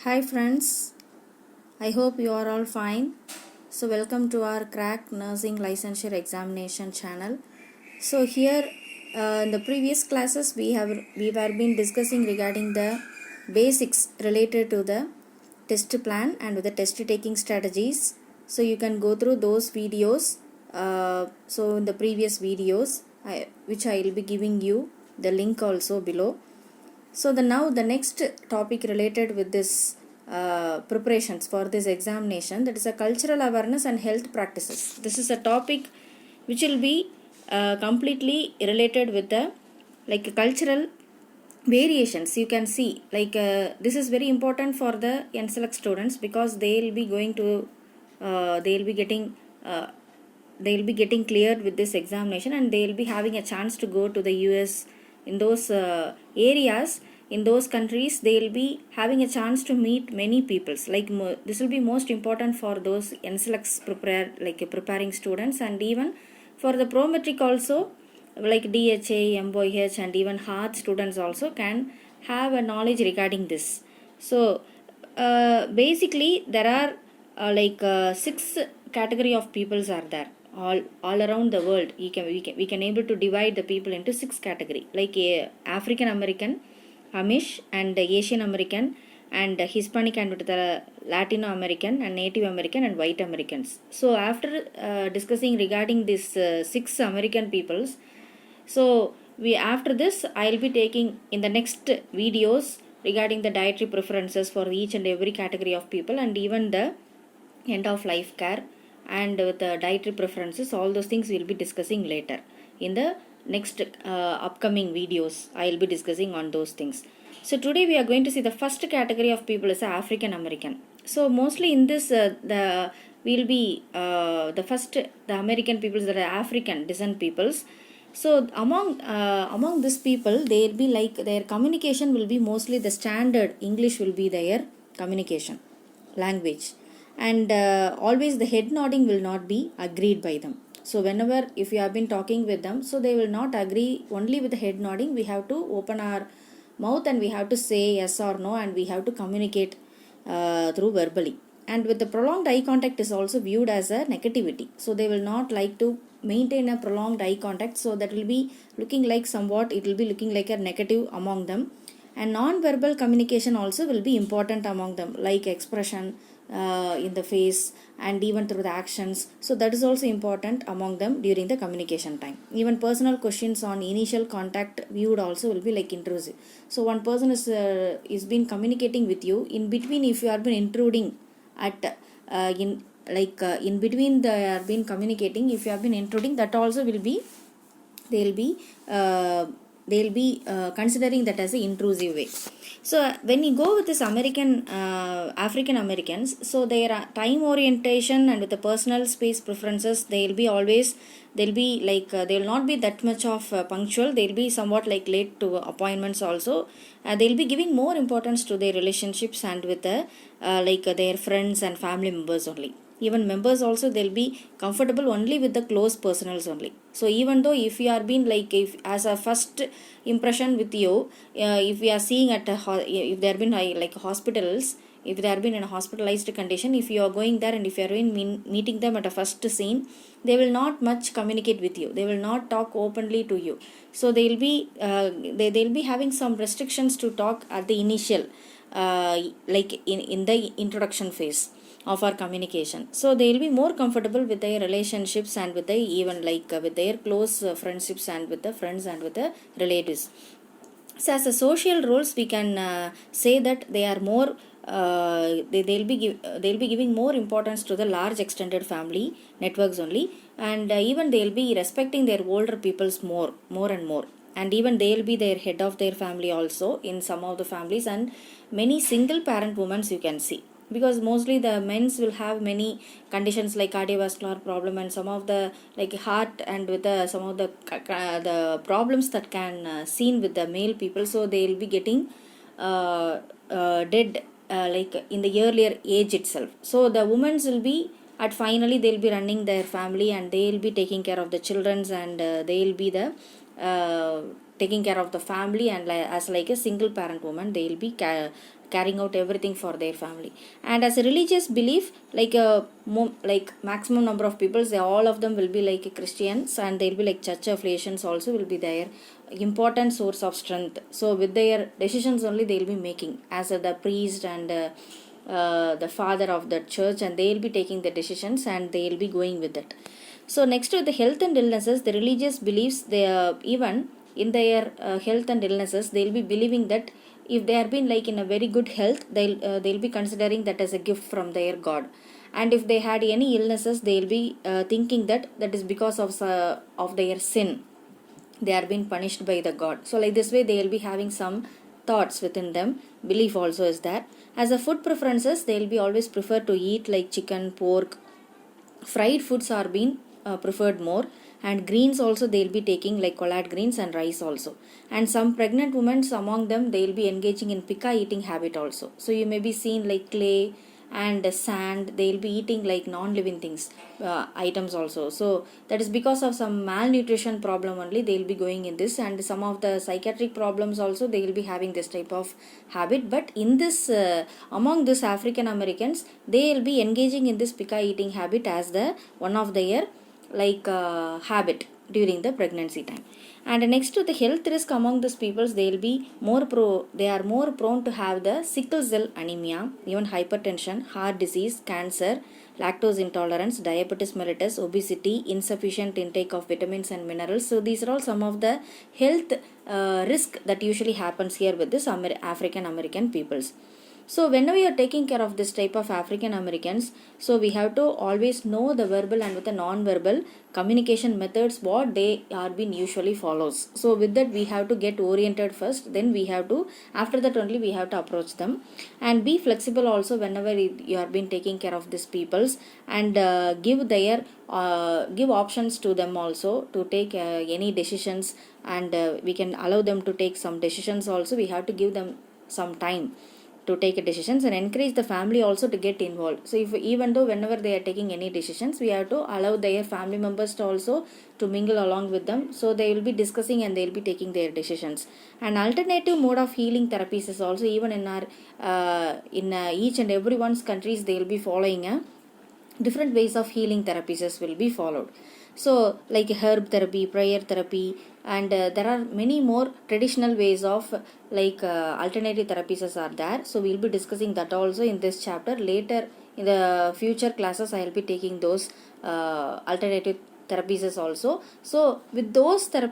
Hi friends, I hope you are all fine. So welcome to our Crack Nursing Licensure Examination channel. So here in the previous classes we were been discussing regarding the basics related to the test plan and with the test taking strategies. So you can go through those videos. So in the previous videos which I will be giving you the link also below. So the next topic related with this preparations for this examination, that is a cultural awareness and health practices. This is a topic which will be completely related with the cultural variations. You can see this is very important for the NSELEC students because they will be going to they will be getting cleared with this examination, and they will be having a chance to go to the US. In those areas, in those countries, they will be having a chance to meet many peoples. This will be most important for those NSELECs preparing students, and even for the prometric also, like DHA, MOH, and even hard students also can have a knowledge regarding this. So basically there are six category of peoples are there all around the world. We can able to divide the people into six category, like African American, Amish, and Asian American, and Hispanic, and the Latino American, and Native American, and white Americans. So after discussing regarding these six American peoples, so after this I'll be taking in the next videos regarding the dietary preferences for each and every category of people, and even the end of life care, and with the dietary preferences, all those things we'll be discussing later in the next upcoming videos. I'll be discussing on those things. So today we are going to see the first category of people is African American. So mostly in this the will be the first the American peoples, that are African descent peoples. So among these people, they will be like their communication will be mostly the standard English will be their communication language, and always the head nodding will not be agreed by them. So whenever if you have been talking with them, so they will not agree only with the head nodding. We have to open our mouth and we have to say yes or no, and we have to communicate through verbally. And with the prolonged eye contact is also viewed as a negativity. So they will not like to maintain a prolonged eye contact. So that will be looking like somewhat, it will be looking like a negative among them. And non-verbal communication also will be important among them, like expression in the face and even through the actions. So that is also important among them during the communication time. Even personal questions on initial contact viewed also will be like intrusive. So one person is been communicating with you, in between if you have been intruding at in between they are been communicating, if you have been intruding, that also will be they'll be considering that as an intrusive way. So when you go with this African Americans, so their time orientation and with the personal space preferences, they'll be they will not be that much of punctual. They'll be somewhat like late to appointments also. They'll be giving more importance to their relationships and with their friends and family members only. Even members also, they'll be comfortable only with the close personals only. So even though if you are being if as a first impression with you, if we are seeing at if there have been hospitals, if they have been in a hospitalized condition, if you are going there and if you are meeting them at a first scene, they will not much communicate with you. They will not talk openly to you. So they'll be they'll be having some restrictions to talk at the initial in the introduction phase of our communication. So they will be more comfortable with their relationships and with with their close friendships and with the friends and with the relatives. So as a social roles, we can say that they are more they'll be giving more importance to the large extended family networks only, and even they'll be respecting their older peoples more and more, and even they'll be their head of their family also in some of the families, and many single parent women you can see, because mostly the men's will have many conditions like cardiovascular problem and some of the heart, and with some of the problems that can seen with the male people. So they will be getting dead in the earlier age itself. So the women will be at finally they'll be running their family, and they'll be taking care of the children's, and they'll be the taking care of the family, and as like a single parent woman they'll be carrying out everything for their family. And as a religious belief, like like maximum number of people, all of them will be like Christians, and they'll be like church affiliations also will be their important source of strength. So with their decisions only they'll be making as the priest and the father of the church, and they'll be taking the decisions and they'll be going with it. So next to the health and illnesses, the religious beliefs, they even in their health and illnesses, they'll be believing that if they are been like in a very good health, they'll be considering that as a gift from their God. And if they had any illnesses, they'll be thinking that that is because of their sin, they are being punished by the God. So like this way they will be having some thoughts within them. Belief also is there. As a food preferences, they will be always prefer to eat like chicken, pork, fried foods are being preferred more, and greens also they will be taking like collard greens and rice also. And some pregnant women among them, they will be engaging in pica eating habit also. So you may be seen like clay and sand, they will be eating like non-living things, items also. So that is because of some malnutrition problem only they will be going in this, and some of the psychiatric problems also they will be having this type of habit. But in this among this African Americans, they will be engaging in this pica eating habit as the one of their like habit during the pregnancy time. And next to the health risk among these peoples, they are more prone to have the sickle cell anemia, even hypertension, heart disease, cancer, lactose intolerance, diabetes mellitus, obesity, insufficient intake of vitamins and minerals. So these are all some of the health risk that usually happens here with this African American peoples. So whenever you are taking care of this type of African Americans, so we have to always know the verbal and with the non-verbal communication methods what they are being usually follows. So with that we have to get oriented first, then we have to, after that only we have to approach them. And be flexible also whenever you are being taking care of these peoples, and give options to them also to take any decisions, and we can allow them to take some decisions also. We have to give them some time to take decisions, and encourage the family also to get involved. So if even though whenever they are taking any decisions, we have to allow their family members to also to mingle along with them, so they will be discussing and they will be taking their decisions. An alternative mode of healing therapies is also even in our each and everyone's countries, they will be following a different ways of healing therapies will be followed. So like herb therapy, prayer therapy, and there are many more traditional ways of like alternative therapies are there. So we'll be discussing that also in this chapter. Later in the future classes, I will be taking those alternative therapies also. So with those therapies